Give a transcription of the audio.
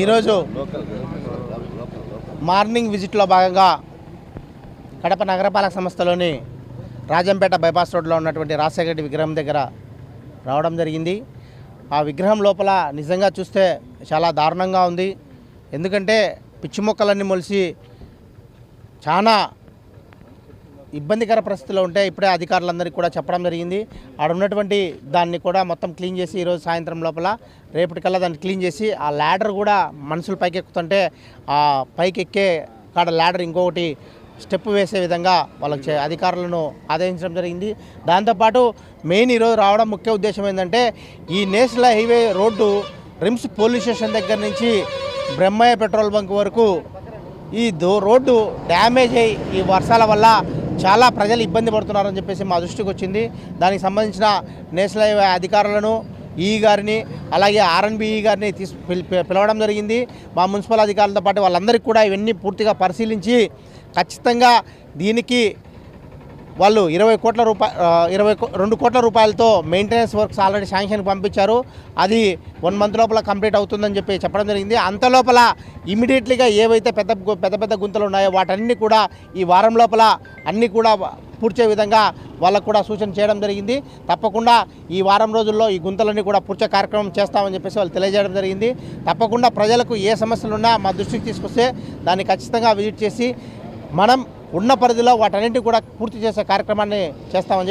ఈరోజు మార్నింగ్ విజిట్లో భాగంగా కడప నగరపాలక సంస్థలోని రాజంపేట బైపాస్ రోడ్లో ఉన్నటువంటి రాజశేఖర రెడ్డి విగ్రహం దగ్గర రావడం జరిగింది. ఆ విగ్రహం లోపల నిజంగా చూస్తే చాలా దారుణంగా ఉంది. ఎందుకంటే పిచ్చి మొక్కలన్నీ మొలిసి చాలా ఇబ్బందికర పరిస్థితిలో ఉంటే ఇప్పుడే అధికారులందరికీ కూడా చెప్పడం జరిగింది. ఆడ ఉన్నటువంటి దాన్ని కూడా మొత్తం క్లీన్ చేసి ఈరోజు సాయంత్రం లోపల రేపటికల్లా దాన్ని క్లీన్ చేసి ఆ ల్యాడర్ కూడా మనుషులు పైకి ఎక్కుతుంటే ఆ పైకి ఎక్కే కాడ ల్యాడర్ ఇంకొకటి స్టెప్ వేసే విధంగా వాళ్ళకి అధికారులను ఆదేశించడం జరిగింది. దాంతోపాటు మెయిన్ ఈరోజు రావడం ముఖ్య ఉద్దేశం ఏంటంటే ఈ national highway road RIMS police station దగ్గర నుంచి బ్రహ్మయ్య పెట్రోల్ బంక్ వరకు ఈ రోడ్డు డ్యామేజ్ అయ్యి ఈ వర్షాల వల్ల చాలా ప్రజలు ఇబ్బంది పడుతున్నారని చెప్పేసి మా దృష్టికి వచ్చింది. దానికి సంబంధించిన నేషనల్ హైవే అధికారులను గారిని అలాగే ఆర్ఎన్బి గారిని పిలవడం జరిగింది. మా మున్సిపల్ అధికారులతో పాటు వాళ్ళందరికీ కూడా ఇవన్నీ పూర్తిగా పరిశీలించి ఖచ్చితంగా దీనికి వాళ్ళు 22 కోట్ల రూపాయలతో మెయింటెనెన్స్ వర్క్స్ ఆల్రెడీ శాంక్షన్కి పంపించారు. అది 1 మంత్ లోపల కంప్లీట్ అవుతుందని చెప్పడం జరిగింది. అంత లోపల ఇమీడియట్లీగా ఏవైతే పెద్ద గుంతలు ఉన్నాయో వాటన్నీ కూడా ఈ వారం లోపల అన్నీ కూడా పూడ్చే విధంగా వాళ్ళకు కూడా సూచన చేయడం జరిగింది. తప్పకుండా ఈ వారం రోజుల్లో ఈ గుంతలన్నీ కూడా పూడ్చే కార్యక్రమం చేస్తామని చెప్పేసి వాళ్ళు తెలియజేయడం జరిగింది. తప్పకుండా ప్రజలకు ఏ సమస్యలున్నా మా దృష్టికి తీసుకొస్తే దాన్ని ఖచ్చితంగా విజిట్ చేసి మనం ఉన్న పరిధిలో వాటన్నింటినీ కూడా పూర్తి చేసే కార్యక్రమాన్ని చేస్తామని